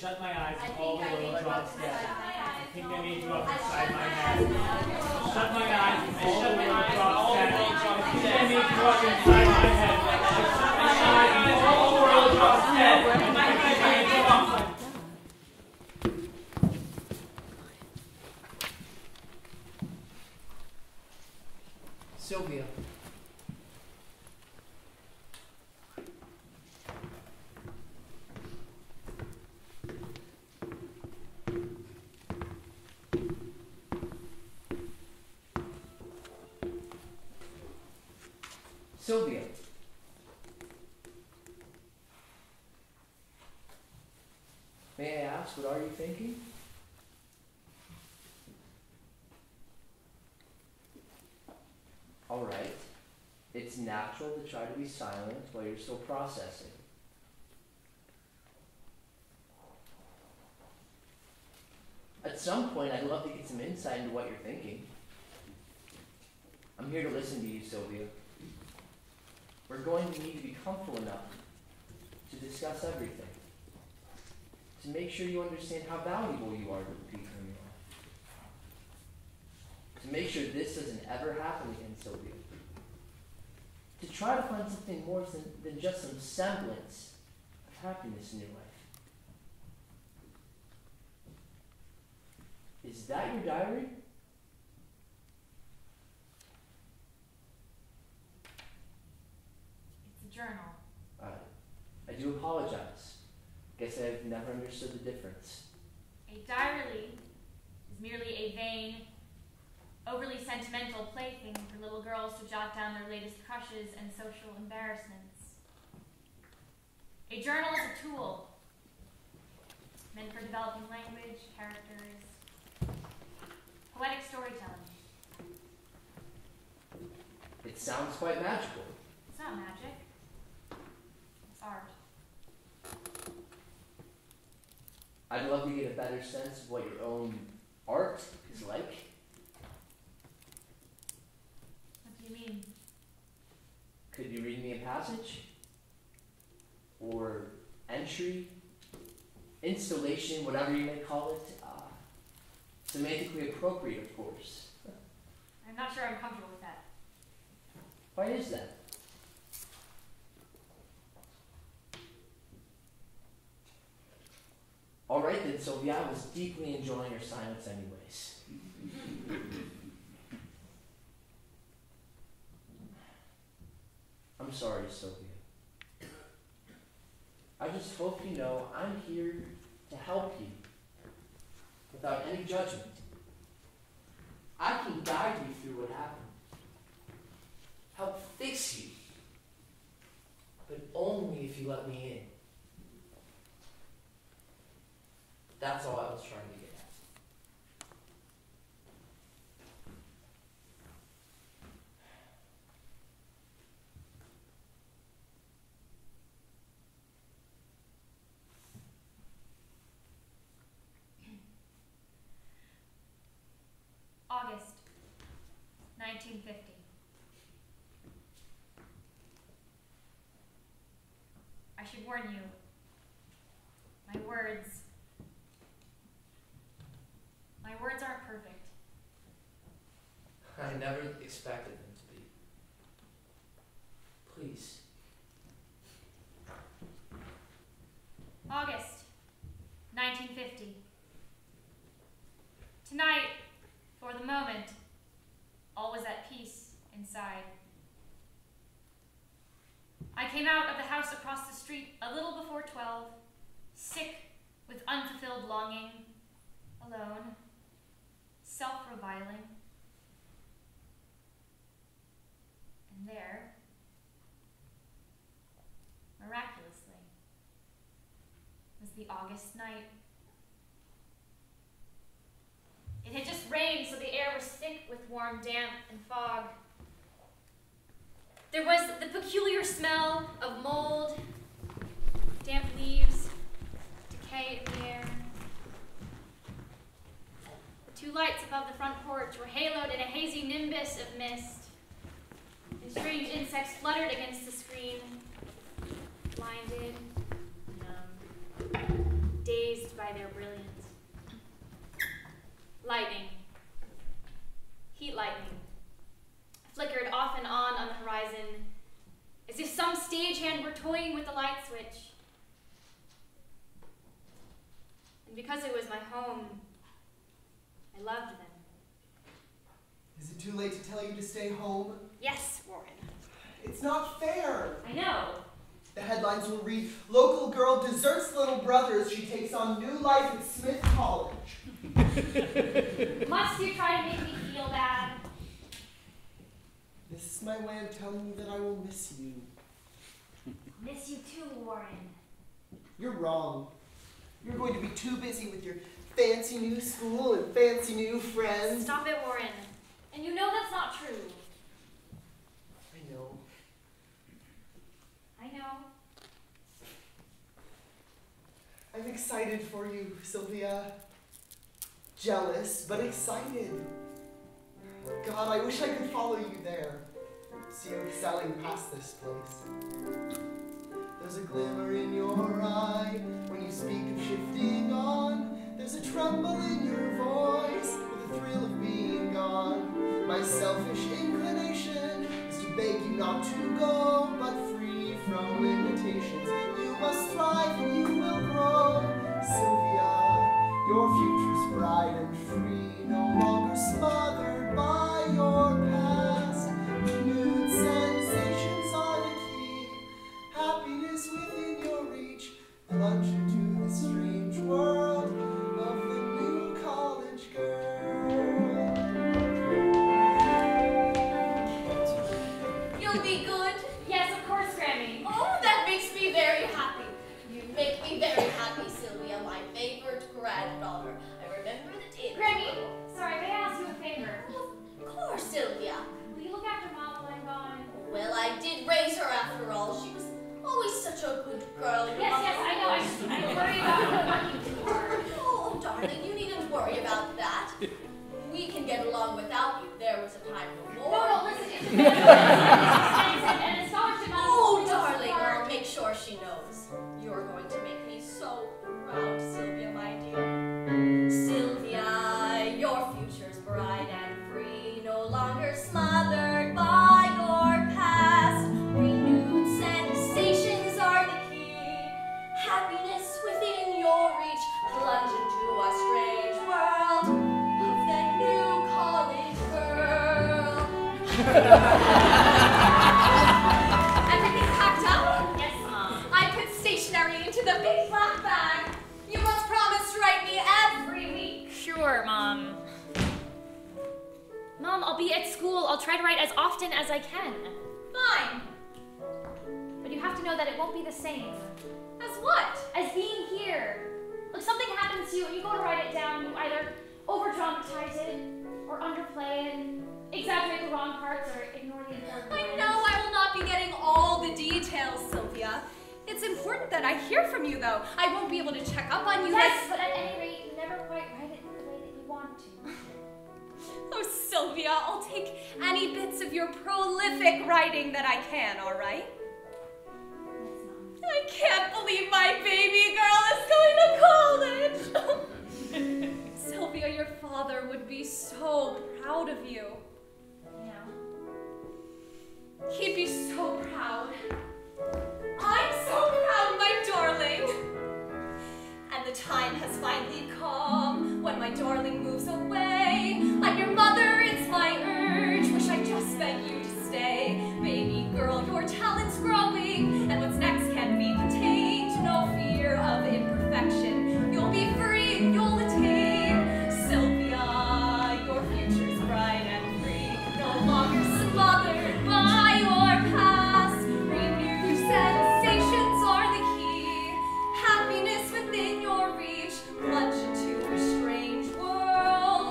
shut my eyes and all the world drops dead. I think I need you up inside my head. Shut my eyes and all the world drops dead. I think I need you up inside my head. Shut my eyes and all the world drops dead. I think I need you up. Sylvia. Sylvia. May I ask, what are you thinking? All right. It's natural to try to be silent while you're still processing. At some point, I'd love to get some insight into what you're thinking. I'm here to listen to you, Sylvia. We're going to need to be comfortable enough to discuss everything, to make sure you understand how valuable you are to the people in your life, to make sure this doesn't ever happen again, Sylvia, to try to find something more than just some semblance of happiness in your life. Is that your diary? Journal. I do apologize. Guess I've never understood the difference. A diary is merely a vain, overly sentimental plaything for little girls to jot down their latest crushes and social embarrassments. A journal is a tool meant for developing language, characters, poetic storytelling. It sounds quite magical. It's not magic. Art. I'd love to get a better sense of what your own art is like. What do you mean? Could you read me a passage? Or entry? Installation, whatever you may call it. Semantically appropriate, of course. I'm not sure I'm comfortable with that. Why is that? All right then, Sylvia, I was deeply enjoying your silence anyways. I'm sorry, Sylvia. I just hope you know I'm here to help you without any judgment. I can guide you through what happened. Help fix you. But only if you let me in. That's all I was trying to get at. August 1950. I should warn you, my words aren't perfect. I never expected them to be. Please. August 1950. Tonight, for the moment, all was at peace inside. I came out of the house across the street a little before 12, sick with unfulfilled longing, alone, self-reviling. And there, miraculously, was the August night. It had just rained, so the air was thick with warm damp and fog. There was the peculiar smell of mold, damp leaves, decay in the air. The two lights above the front porch were haloed in a hazy nimbus of mist, and strange insects fluttered against the screen, blinded, numb. dazed by their brilliance. Lightning, heat lightning, flickered off and on the horizon, as if some stagehand were toying with the light switch. And because it was my home, I loved them. Is it too late to tell you to stay home? Yes, Warren. It's not fair. I know. The headlines will read, "Local girl deserts little brother as she takes on new life at Smith College." Must you try to make me feel bad? This is my way of telling you that I will miss you. Miss you too, Warren. You're wrong. You're going to be too busy with your fancy new school and fancy new friends. Stop it, Warren. And you know that's not true. I know. I know. I'm excited for you, Sylvia. Jealous, but excited. God, I wish I could follow you there. See you excelling past this place. There's a glimmer in your eye when you speak of shifting on. There's a tremble in your voice with the thrill of being gone. My selfish inclination is to beg you not to go, but free from limitations. You must thrive and you will grow. Sylvia, your future's bright and free, no longer smothered by your past. Renewed sensations are the key. Happiness within your reach. Plunge into the strange world of the new college girl. You'll be good? Yes, of course, Grammy. Oh, that makes me very happy. You make me very happy, Sylvia, my favorite granddaughter. I remember the day. Grammy, sorry, may I ask you a favor? Of course, Sylvia. Will you look after Mom while I'm gone? Well, I did raise her after all. She was always such a good girl. Yes, I know. I worry about her working too hard. Oh, darling, you needn't worry about that. We can get along without you. There was a time before. No, listen, it's expensive and a scholarship money. Oh, darling, I'll make sure she knows. You're going to make me so proud, Sylvia, my dear. Sylvia, your future's bright and free, no longer smothered by your past. Renewed sensations are the key. Happiness within your reach. Plunge into a strange world of the new college girl. Everything packed up? Yes, Mom. I put stationery into the big black bag. You must promise to write me every week. Sure, Mom. Mom, I'll be at school. I'll try to write as often as I can. Fine. But you have to know that it won't be the same As what? as being here. Look, something happens to you and you go to write it down. You either over-dramatize it or underplay it, exaggerate the wrong parts or ignore the important I ones. know I will not be getting all the details, Sylvia. It's important that I hear from you, though. I won't be able to check up on you. Yes, but at any rate, you never quite write it the way that you want to. Oh, Sylvia, I'll take any bits of your prolific writing that I can, all right? Yes, Mom. I can't believe my baby girl is going to college. Sylvia, your father would be so proud of you. Yeah. He'd be so proud. I'm so proud, my darling. And the time has finally come when my darling moves away. I'm your mother, it's my urge. Wish I just begged you to stay. Baby girl, your talent's growing, and what's next can be contained. No fear of imperfection. You'll be free, you'll attain. Sylvia, your future's bright and free. No longer smothered by your past. Renewed sensations are the key. Happiness within your reach. Plunge into a strange world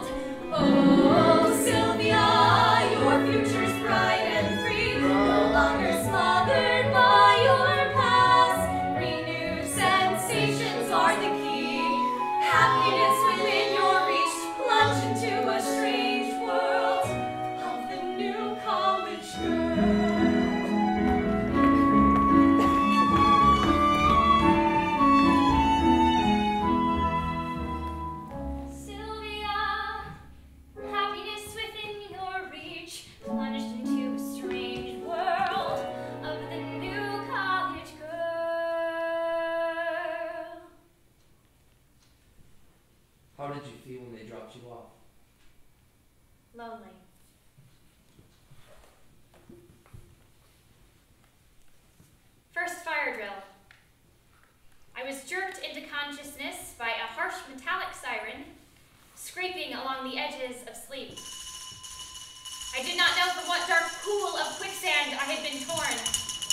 not know from what dark pool of quicksand I had been torn.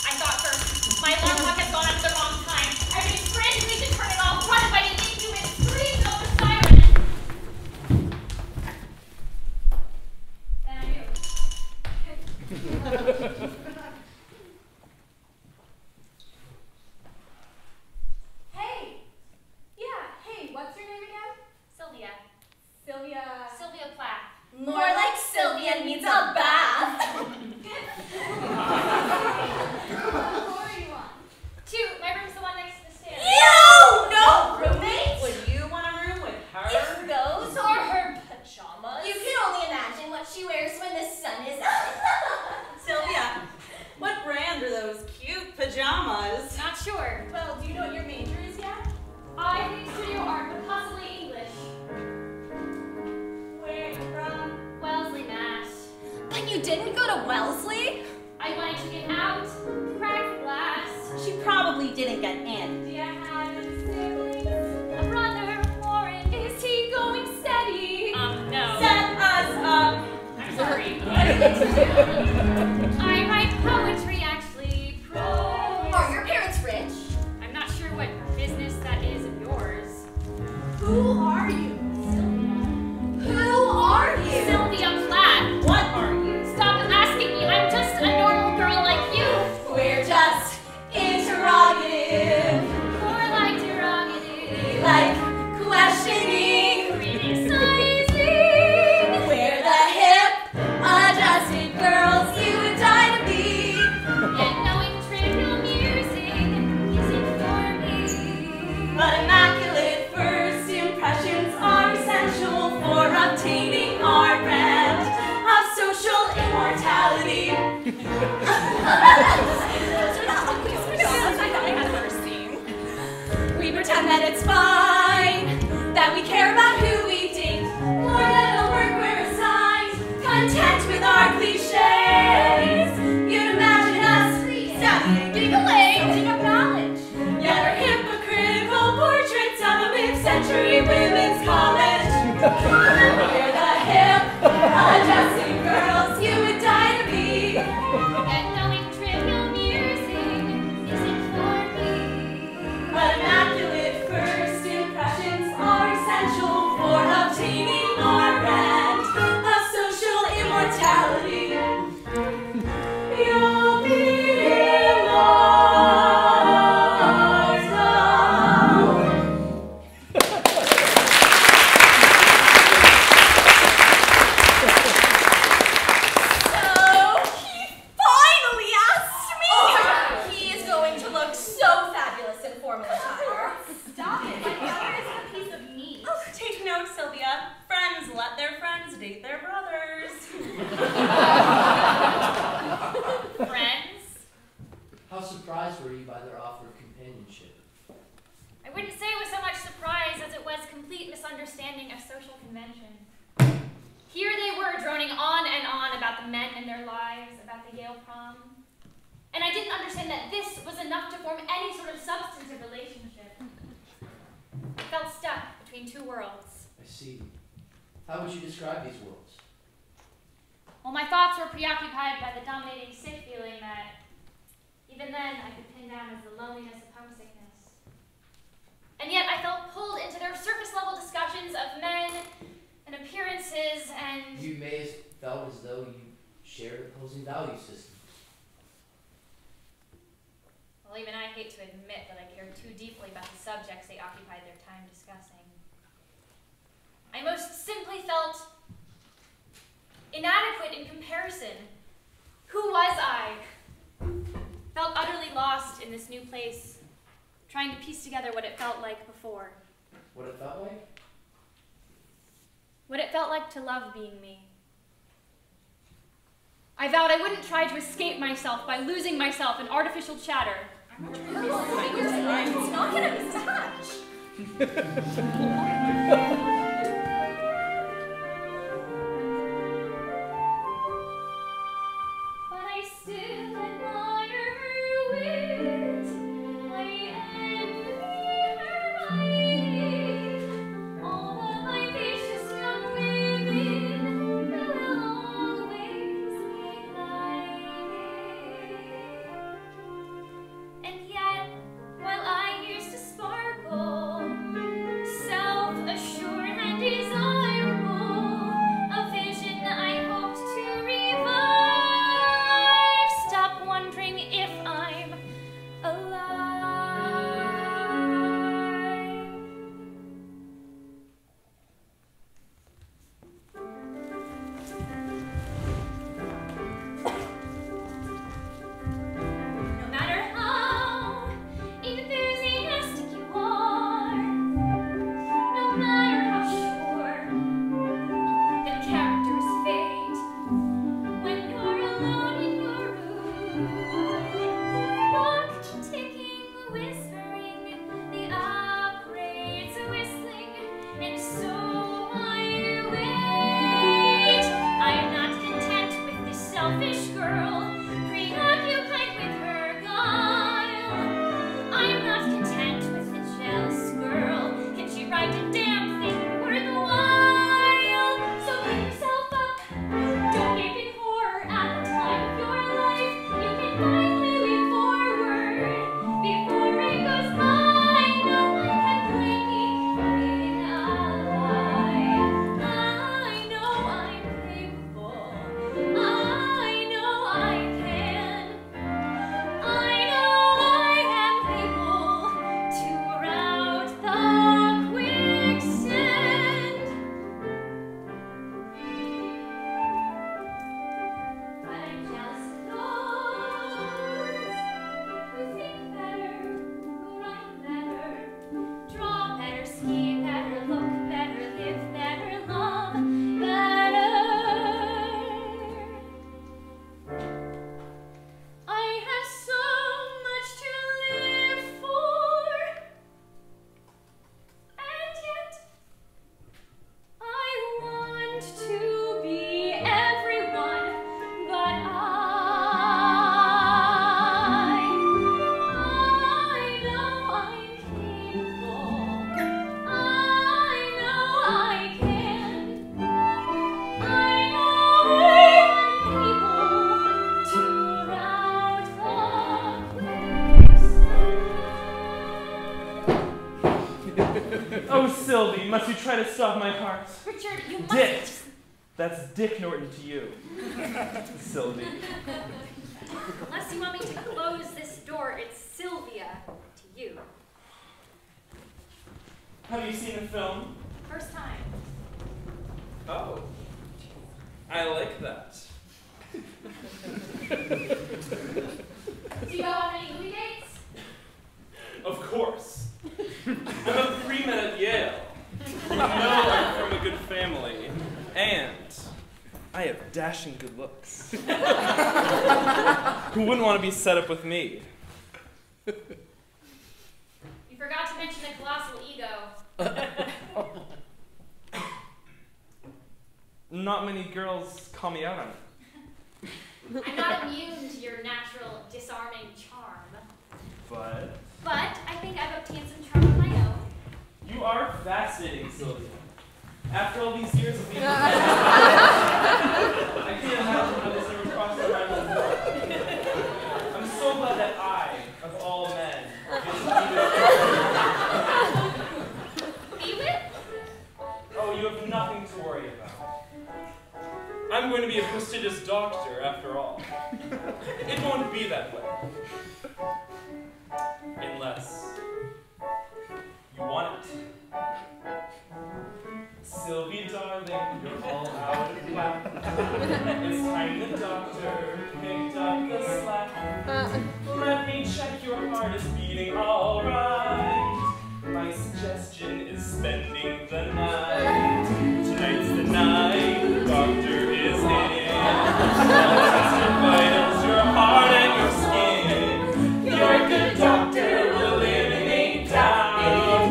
I thought first, my alarm clock had gone at the wrong time. I ran frantically to turn it off, prodded by the inhuman screams of the siren. Then I knew. Hey, what's your name again? Sylvia. Sylvia Plath. More like Sylvia needs a bath. What are you on? 2, my room's the one next to the stairs. Ew! No roommate! Would you want a room with her? If those are her pajamas, you can only imagine what she wears when the sun is out. Sylvia, what brand are those cute pajamas? Not sure. Well, do you know what your major is yet? I think studio art, but possibly English. Where are you from? Wellesley, Mass. But you didn't go to Wellesley? I wanted to get out, crack the glass. She probably didn't get in. Do you have any siblings? A brother, Warren. Is he going steady? No. Set us up. I'm sorry. I write poetry, actually. Prose. Are your parents rich? I'm not sure what business that is of yours. Who are you? Sylvia. Who are you? Sylvia Plath. What are you? Stop asking me. I'm just a normal girl like you. We're just interrogative. More like derogative. Like questioning. Criticizing. We're the hip, adjusted girls you would die to be. Yet knowing trivial musing isn't for me. But immaculate first impressions are essential for obtaining our brand of social immortality. We pretend that it's fine, that we care about who we date, more than the work we're assigned, content with our cliches. You'd imagine us studying, giggling, building up knowledge. Yet our hypocritical portraits of a mid-century women's college. We're the hip, adjusting girls you would die to be. Yet knowing trivial musing isn't for me. But immaculate first impressions are essential for obtaining our brand of social immortality. You'll be date their brothers. Friends? How surprised were you by their offer of companionship? I wouldn't say it was so much surprise as it was complete misunderstanding of social convention. Here they were droning on and on about the men and their lives, about the Yale prom. And I didn't understand that this was enough to form any sort of substantive relationship. I felt stuck between two worlds. I see. How would you describe these worlds? Well, my thoughts were preoccupied by the dominating sick feeling that, even then, I could pin down as the loneliness of homesickness. And yet I felt pulled into their surface-level discussions of men and appearances and... You may have felt as though you shared opposing value systems. Well, even I hate to admit that I cared too deeply about the subjects they occupied their time discussing. I most simply felt inadequate in comparison. Who was I? Felt utterly lost in this new place, trying to piece together what it felt like before. What it felt like? What it felt like to love being me. I vowed I wouldn't try to escape myself by losing myself in artificial chatter. It's not gonna be touch. girl, preoccupied with her guile. I'm not content with the jealous squirrel. Can she write a damn thing worth a while? So pick yourself up, don't gape in horror at the time of your life. You can finally leap forward before it goes by. No one can blame me for being alive. I know I'm capable. I know I can. I know I am able to rout the quicksand. But I'm jealous of those who think better, who write better, draw better, ski better, look better, live better, love better. I have so much to live for, and yet I want to be everyone but I know I'm capable. I know I can. I know I'm able to rout the quicksand. Oh, Sylvie, must you try to stop my heart? Richard, you must. Dick! That's Dick Norton to you. Sylvie. Unless you want me to close this door, it's Sylvia to you. Have you seen the film? First time. Oh. I like that. Do you go on any movie dates? Of course. I'm a pre-med at Yale. You know I'm from a good family. And I have dashing good looks. Who wouldn't want to be set up with me? You forgot to mention the colossal ego. Not many girls call me out on it. I'm not immune to your natural disarming charm. But But I think I've obtained some charm of my own. you are fascinating, Sylvia. After all these years of being I can't imagine how this ever crossed my mind before. I'm so glad that I, of all men, get to Be with? Oh, you have nothing to worry about. I'm going to be a prestigious doctor, after all. It won't be that way. Unless you want it. Sylvie, darling, you're all out of whack. It's time the doctor picked up the slack. Let me check your heart is beating all right. My suggestion is spending the night. Tonight's the night the doctor is in. Test your vitals, your heart, and your skin. Your good doctor will eliminate doubt.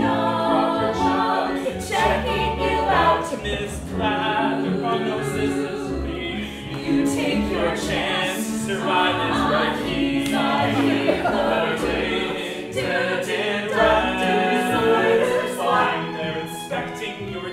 Proper job, checking you out. Miss Plath, your prognosis is real. You take your chance to survive this right here. Better take it, right. They're inspecting your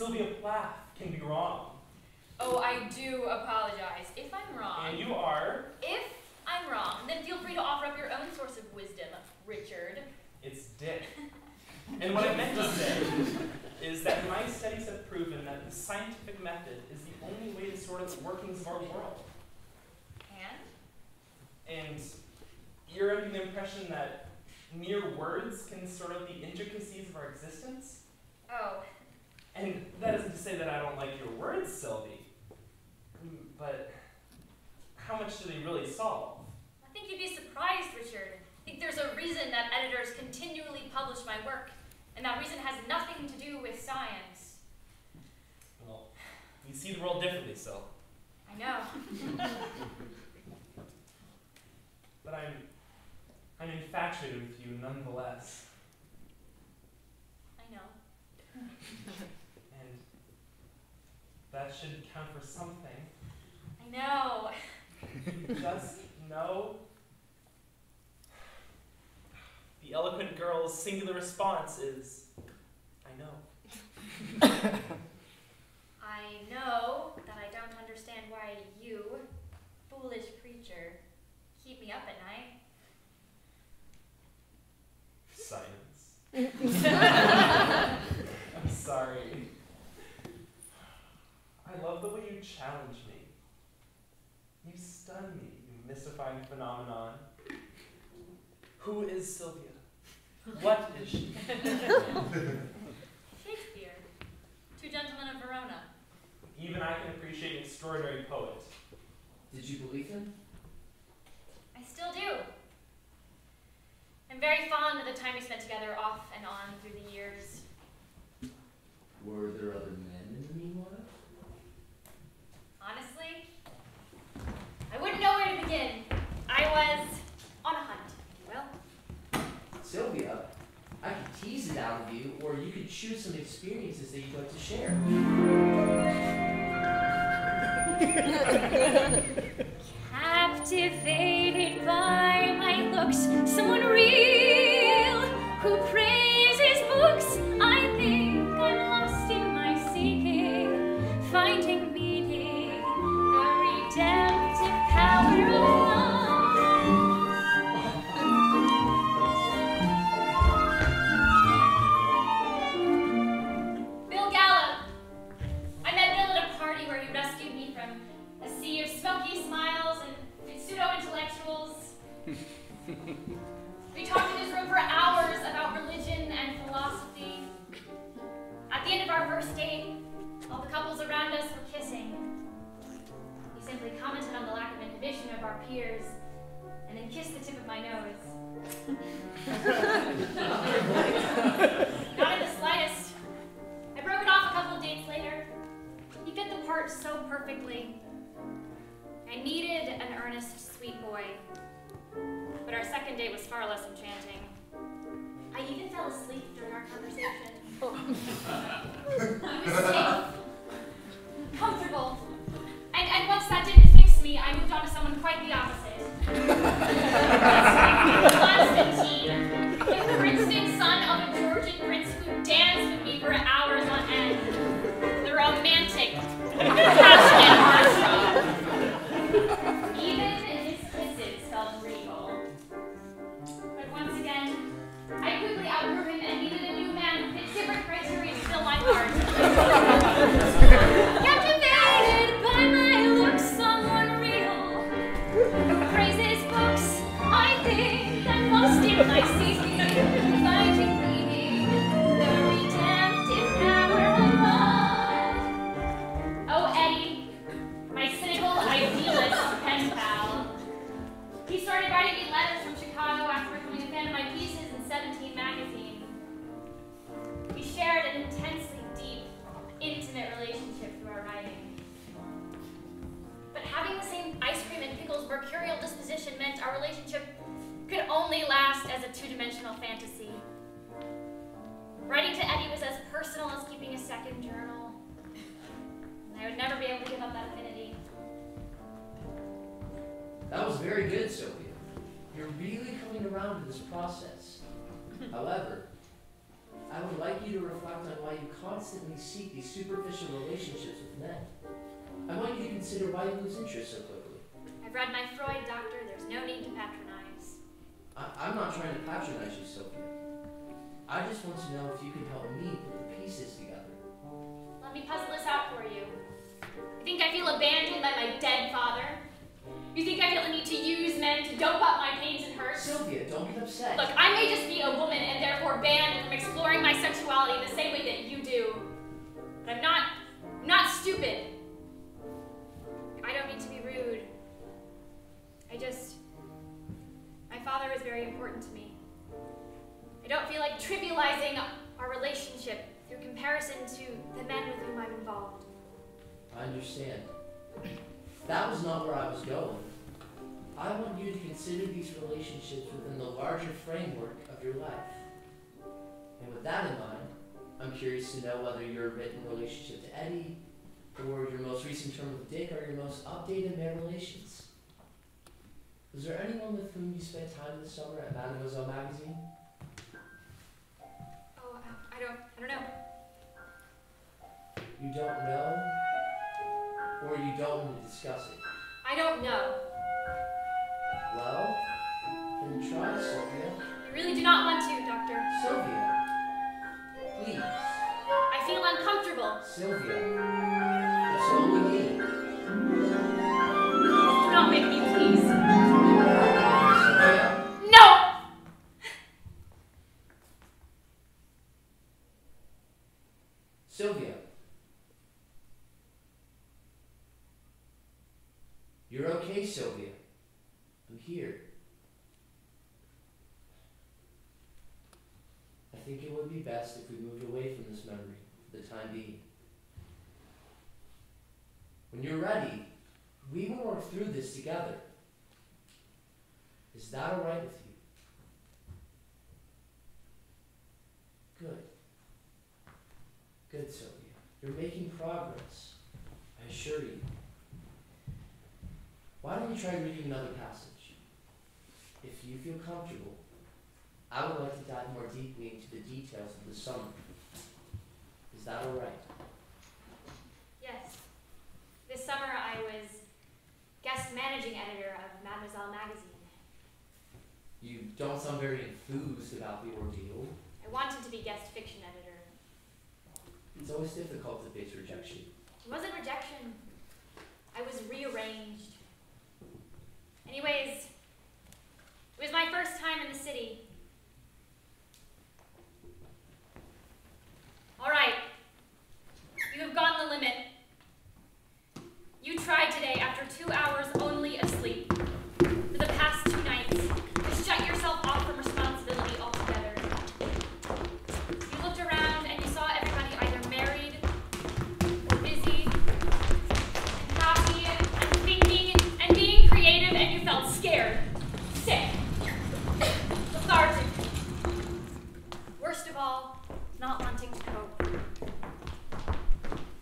Sylvia Plath can be wrong. Oh, I do apologize. If I'm wrong... And you are? If I'm wrong, then feel free to offer up your own source of wisdom, Richard. It's Dick. And what I meant to say is that my studies have proven that the scientific method is the only way to sort out the workings of our world. And you're under the impression that mere words can sort out the intricacies of our existence? Oh. And that isn't to say that I don't like your words, Sylvie. But how much do they really solve? I think you'd be surprised, Richard. I think there's a reason that editors continually publish my work, and that reason has nothing to do with science. Well, you see the world differently, Syl. I know. But I'm infatuated with you nonetheless. I know. And that should count for something. I know. Just know. The eloquent girl's singular response is, I know. I know that I don't understand why you, foolish creature, keep me up at night. Silence. I'm sorry. I love the way you challenge me. You stun me, you mystifying phenomenon. Who is Sylvia? What is she? Shakespeare. Two Gentlemen of Verona. Even I can appreciate an extraordinary poet. Did you believe him? I still do. I'm very fond of the time we spent together off and on through the years. Were there other men in the meanwhile? Honestly, I wouldn't know where to begin. I was on a hunt, if you will. Sylvia, I could tease it out of you, or you could choose some experiences that you'd like to share. Captivated by my looks, someone real who praises books. I think I'm lost in my seeking, finding meaning, the redemptive power of love. Bill Gallup. I met Bill at a party where he rescued me from a sea of smoky smiles and pseudo-intellectuals. We talked in his room for hours about religion and philosophy. At the end of our first date, all the couples around us were kissing. He simply commented on the lack of inhibition of our peers, and then kissed the tip of my nose. Not in the slightest. I broke it off a couple of dates later. He fit the part so perfectly. I needed an earnest, sweet boy. But our second date was far less enchanting. I even fell asleep during our conversation. He was safe, comfortable, and once that didn't fix me, I moved on to someone quite the opposite. Constantine, the Princeton son of a Georgian prince who danced with me for hours on end. The romantic, passionate heartthrob. Even his kisses felt regal. But once again, I quickly outgrew him and needed a new man who fit different criteria to fill my heart. Captivated by my looks, someone real who praises books. I think I'm lost in my seeking, finding meaning, the redemptive power of love. Oh, Eddie, my cynical idealist pen pal. He started writing me letters from Chicago after becoming a fan of my pieces in 17 magazine. We shared an intensely deep, intimate relationship through our writing. But having the same ice cream and pickles mercurial disposition meant our relationship could only last as a two-dimensional fantasy. Writing to Eddie was as personal as keeping a second journal. And I would never be able to give up that affinity. That was very good, Sylvia. You're really coming around to this process. However, I would like you to reflect on why you constantly seek these superficial relationships with men. I want you to consider why you lose interest so quickly. I've read my Freud, doctor. There's no need to patronize. I'm not trying to patronize you, Sylvia. I just want to know if you can help me put the pieces together. Let me puzzle this out for you. You think I feel abandoned by my dead father? You think I feel the need to use men to dope up my pains and hurts? Sylvia, don't get upset. Look, I may just be a woman and therefore banned from exploring my sexuality in the same way that you do. But I'm not stupid. I don't mean to be rude. My father is very important to me. I don't feel like trivializing our relationship through comparison to the men with whom I'm involved. I understand. That was not where I was going. I want you to consider these relationships within the larger framework of your life. And with that in mind, I'm curious to know whether your written relationship to Eddie or your most recent term with Dick are your most updated male relations. Was there anyone with whom you spent time this summer at Mademoiselle magazine? Oh, I don't know. You don't know? Or you don't want to discuss it? I don't know. Well, then try, Sylvia. I really do not want to, Doctor. Sylvia, please. I feel uncomfortable. Sylvia, it's only me. Do not make me, please. Sylvia. No! Sylvia. You're okay, Sylvia. I'm here. I think it would be best if we moved away from this memory for the time being. When you're ready, we will work through this together. Is that all right with you? Good. Good, Sylvia. You're making progress. I assure you. Why don't you try reading another passage? If you feel comfortable, I would like to dive more deeply into the details of the summer. Is that all right? Yes. This summer I was guest managing editor of Mademoiselle magazine. You don't sound very enthused about the ordeal. I wanted to be guest fiction editor. It's always difficult to face rejection. It wasn't rejection. I was rearranged. Anyways, it was my first time in the city. All right, you have gone the limit. You tried today, after 2 hours only of sleep, for the past 2 nights, to shut yourself off from responsibility altogether. You looked around and you saw everybody either married or busy, and happy, and thinking, and being creative, and you felt scared, sick, lethargic. Worst of all, not wanting to cope.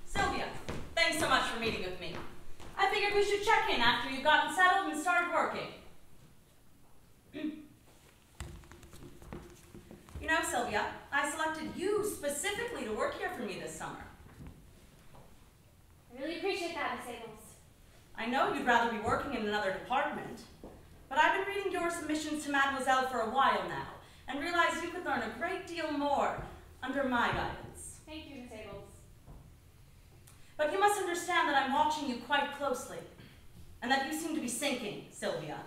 Sylvia, thanks so much for meeting with me. I figured we should check in after you've gotten settled and started working. You know, Sylvia, I selected you specifically to work here for me this summer. I really appreciate that, Miss Abels. I know you'd rather be working in another department, but I've been reading your submissions to Mademoiselle for a while now, and realized you could learn a great deal more under my guidance. Thank you, Miss Abels. But you must understand that I'm watching you quite closely, and that you seem to be sinking, Sylvia.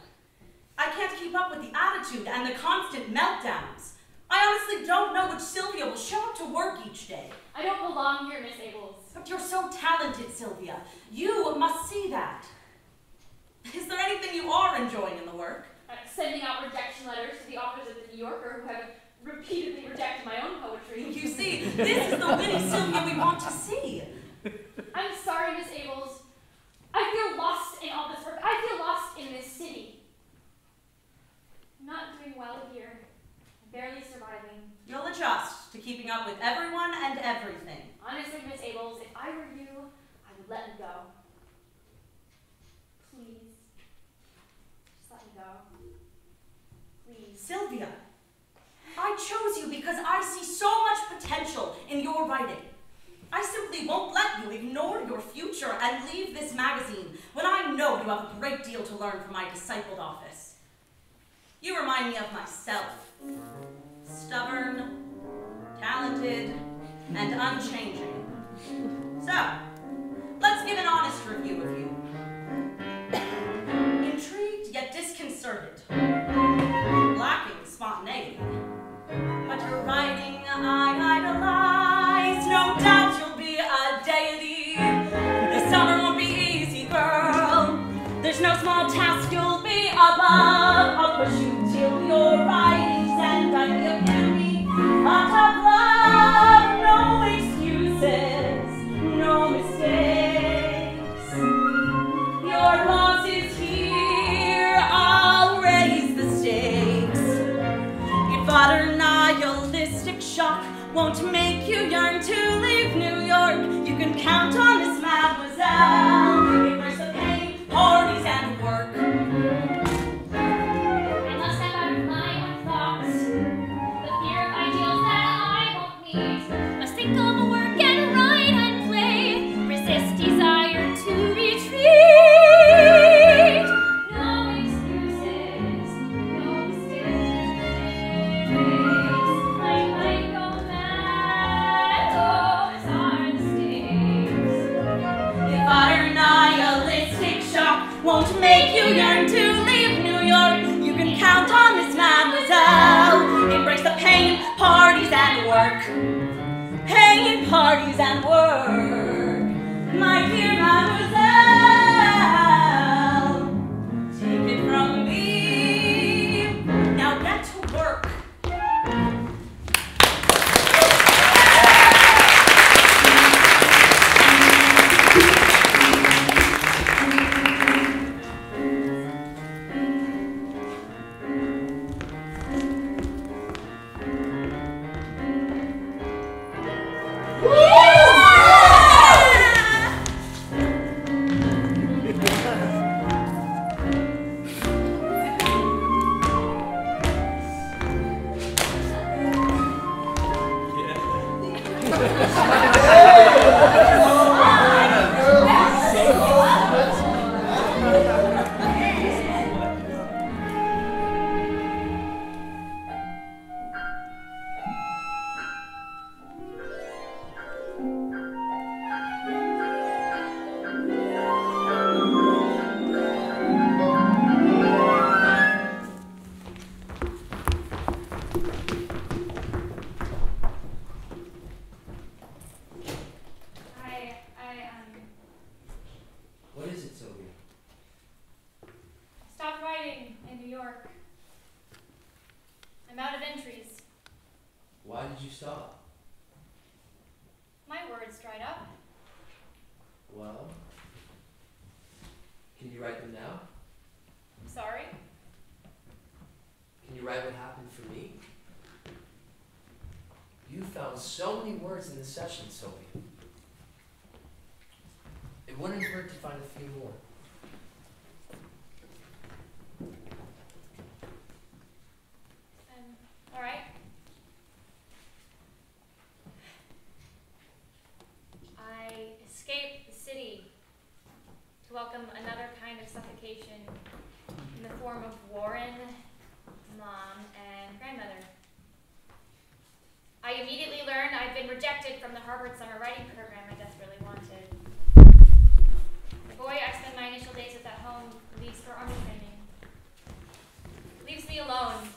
I can't keep up with the attitude and the constant meltdowns. I honestly don't know which Sylvia will show up to work each day. I don't belong here, Miss Abels. But you're so talented, Sylvia. You must see that. Is there anything you are enjoying in the work? Sending out rejection letters to the authors of the New Yorker who have repeatedly rejected my own poetry. You see, this is the witty Sylvia we want to see. I'm sorry, Miss Abels. I feel lost in all this work. I feel lost in this city. I'm not doing well here. I'm barely surviving. You'll adjust to keeping up with everyone and everything. Honestly, Miss Abels, if I were you, I would let me go. Please. Just let me go. Please. Sylvia, I chose you because I see so much potential in your writing. I simply won't let you ignore your future and leave this magazine when I know you have a great deal to learn from my discipled office. You remind me of myself. Stubborn, talented, and unchanging. So, let's give an honest review of you. Intrigued yet disconcerted. Lacking spontaneity. But your writing I idolize. No doubt you'll be a deity. This summer won't be easy, girl. There's no small task you'll be above. I'll push you till your writings and write me a candy. Hot of love, no excuses, no mistakes. Your loss is here, I'll raise the stakes. If utter nihilistic shock won't make you yearn to leave New York, you can count on this mademoiselle. Embrace the pain, parties, and work. I must step out of my own thoughts, the fear of ideals that I won't meet. Must think of work and write and play, resist desire to retreat. No excuses, no mistakes. I might go mad, those are the stakes. If utter nihilistic shock won't make you yearn to leave New York, you can count on this mademoiselle. Embrace the pain, parties, and work. Pain, parties, and work. My dear mademoiselle, take it from me. Now get to work. What is it, Sylvia? Stopped writing in New York. I'm out of entries. Why did you stop? My words dried up. Well, can you write them now? I'm sorry. Can you write what happened for me? You found so many words in this session, Sylvia. It wouldn't hurt to find a few more. All right. I escaped the city to welcome another kind of suffocation in the form of Warren, Mom, and grandmother. I immediately learned I'd been rejected from the Harvard summer writing program I desperately wanted. The boy I spent my initial days with at home leaves for army training. Leaves me alone.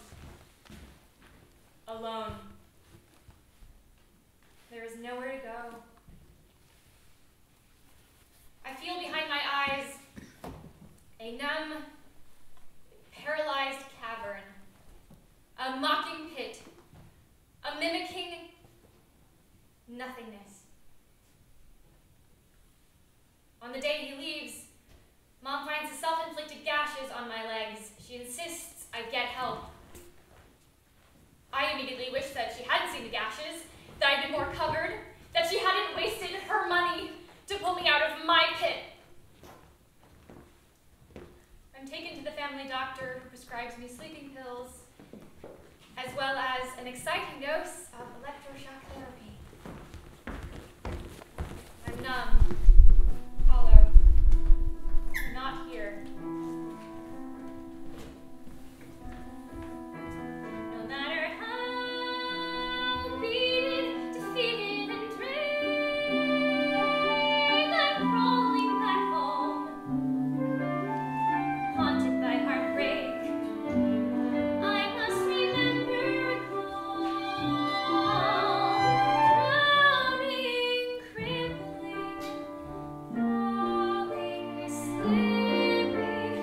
Alone. There is nowhere to go. I feel behind my eyes a numb, paralyzed cavern, a mocking pit, a mimicking nothingness. On the day he leaves, Mom finds the self-inflicted gashes on my legs. She insists I get help. I immediately wish that she hadn't seen the gashes, that I'd been more covered, that she hadn't wasted her money to pull me out of my pit. I'm taken to the family doctor who prescribes me sleeping pills. as well as an exciting dose of electroshock therapy. I'm numb, hollow, not here. No matter how beaten, defeated, and drained, I'm crawling back home, haunted by heartbreak. I must remember it all, drowning, crippling, falling, slipping,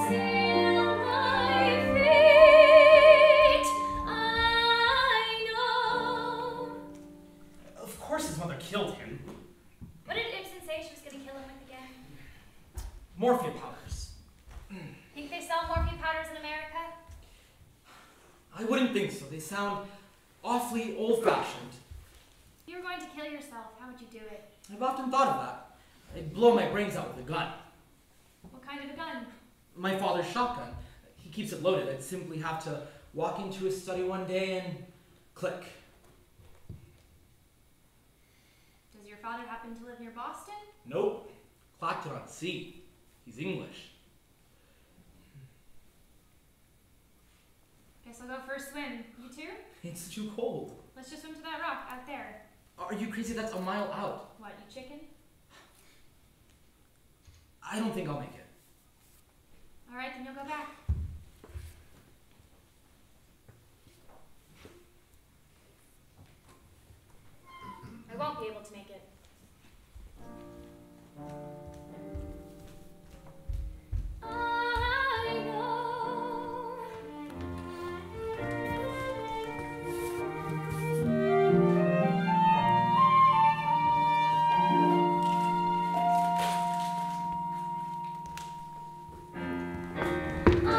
still my fate, I know. Of course his mother killed him. What did Ibsen say she was going to kill him with again? Morphine powders. Think they sell morphine powders in America? I wouldn't think so. They sound awfully old-fashioned. If you were going to kill yourself, how would you do it? I've often thought of that. I'd blow my brains out with a gun. What kind of a gun? My father's shotgun. He keeps it loaded. I'd simply have to walk into his study one day and click. Does your father happen to live near Boston? Nope. Clacton-on-Sea. He's English. Guess I'll go for a swim. You too? It's too cold. Let's just swim to that rock out there. Are you crazy? That's a mile out. What, you chicken? I don't think I'll make it. All right, then you'll go back. I won't be able to make it. I know. I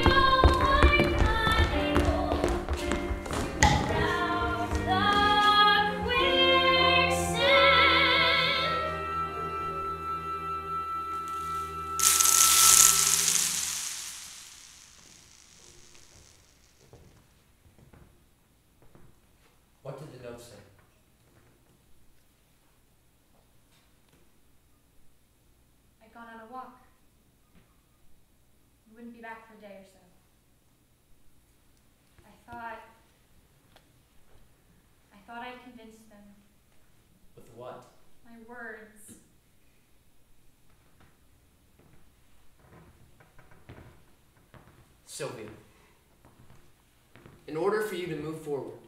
know I'm not able to get out the quicksand. What did the note say? I'd gone on a walk. We wouldn't be back for a day or so. I thought I'd convinced them. With what? My words. Sylvia, in order for you to move forward,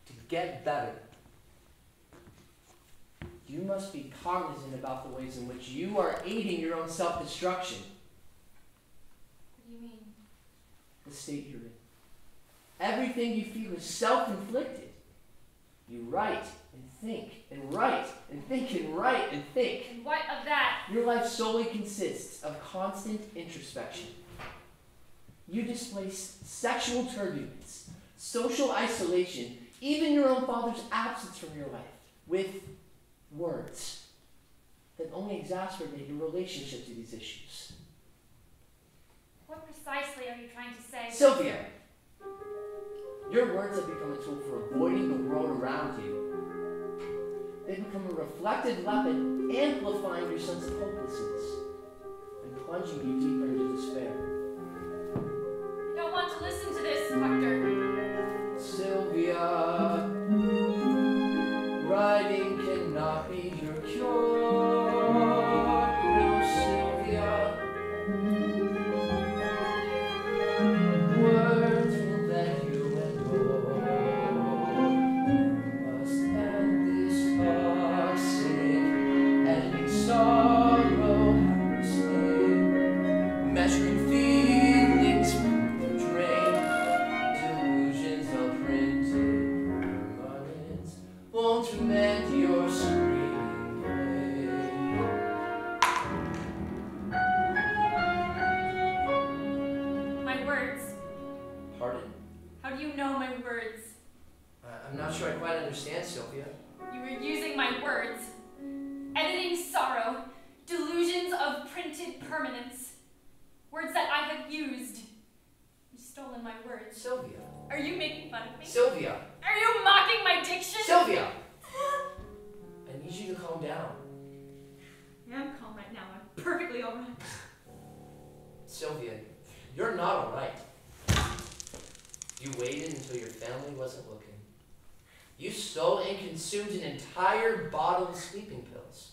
to get better, you must be cognizant about the ways in which you are aiding your own self-destruction. What do you mean? The state you're in. Everything you feel is self-inflicted. You write and think and write and think and write and think. And what of that? Your life solely consists of constant introspection. You displace sexual turbulence, social isolation, even your own father's absence from your life, with words that only exacerbate your relationship to these issues. What precisely are you trying to say? Sylvia, your words have become a tool for avoiding the world around you. They become a reflective weapon, amplifying your sense of hopelessness and plunging you deeper into despair. I don't want to listen to this, Doctor. Sylvia, writing cannot be your cure. No, Sylvia. Words will let you endure. You must end this toxic, ending sorrow, mistake, measuring feelings from the drain, delusions are printed permanent, won't mend your screaming pain. My words. Pardon? How do you know my words? I'm not sure I quite understand, Sylvia. You were using my words. Editing sorrow. Delusions of printed permanence. Words that I have used. You've stolen my words. Sylvia. Are you making fun of me? Sylvia. Are you mocking my diction? Sylvia! I need you to calm down. Yeah, I'm calm right now. I'm perfectly alright. Sylvia, you're not alright. You waited until your family wasn't looking. You stole and consumed an entire bottle of sleeping pills.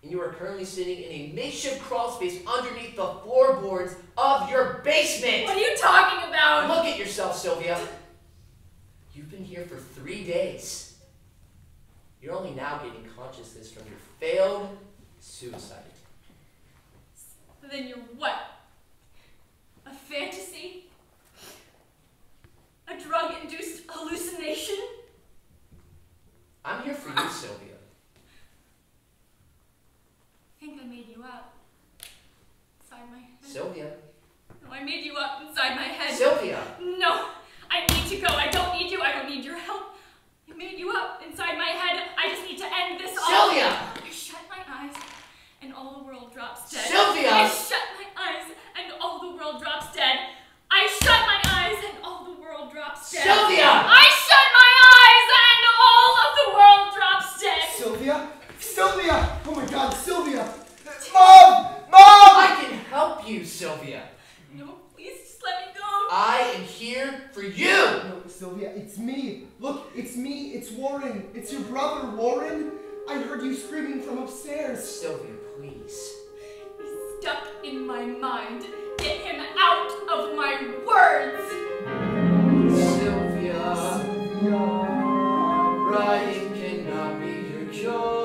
And you are currently sitting in a makeshift crawl space underneath the floorboards of your basement! What are you talking about? Look at yourself, Sylvia. You've been here for 3 days. You're only now getting consciousness from your failed suicide. Then you're what? A fantasy? A drug-induced hallucination? I'm here for you, Sylvia. I think I made you up. Inside my head. Sylvia. No, I made you up inside my head. Sylvia! No! I need to go. I don't need you. I don't need your help. I made you up inside my head. I just need to end this all. Sylvia! I shut my eyes and all the world drops dead. Sylvia! I shut my eyes and all the world drops dead. I shut my eyes and all the world drops dead. Sylvia! I shut my eyes and all of the world drops dead. Sylvia? Sylvia! Oh my God, Sylvia! Mom! Mom! I can help you, Sylvia. No, please just let me go. I am here for you. No, Sylvia, it's me. Look, it's me. It's Warren. It's your brother, Warren. I heard you screaming from upstairs. Sylvia, please. He's stuck in my mind. Get him out of my words. Sylvia. Writing cannot be your cure.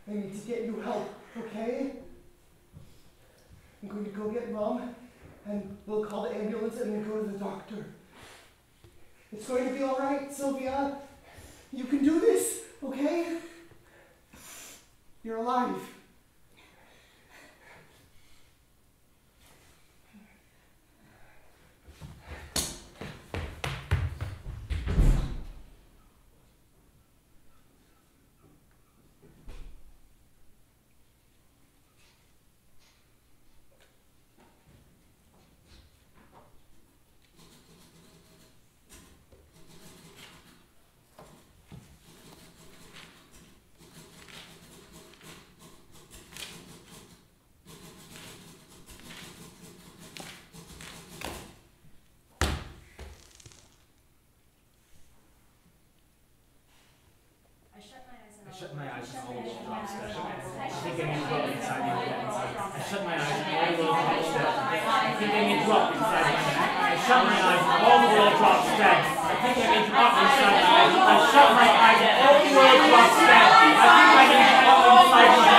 I need to get you help, okay? I'm going to go get Mom, and we'll call the ambulance and then go to the doctor. It's going to be all right, Sylvia. You can do this, okay? You're alive. I shut my eyes and all the world drops dead. I think I need to go inside my head. I shut my eyes and all the world drops dead. I think I need to drop inside my head. I shut my eyes and all the world drops dead. I think I need to drop inside my head. I shut my eyes and all the world drops dead. I think I need to drop inside my head.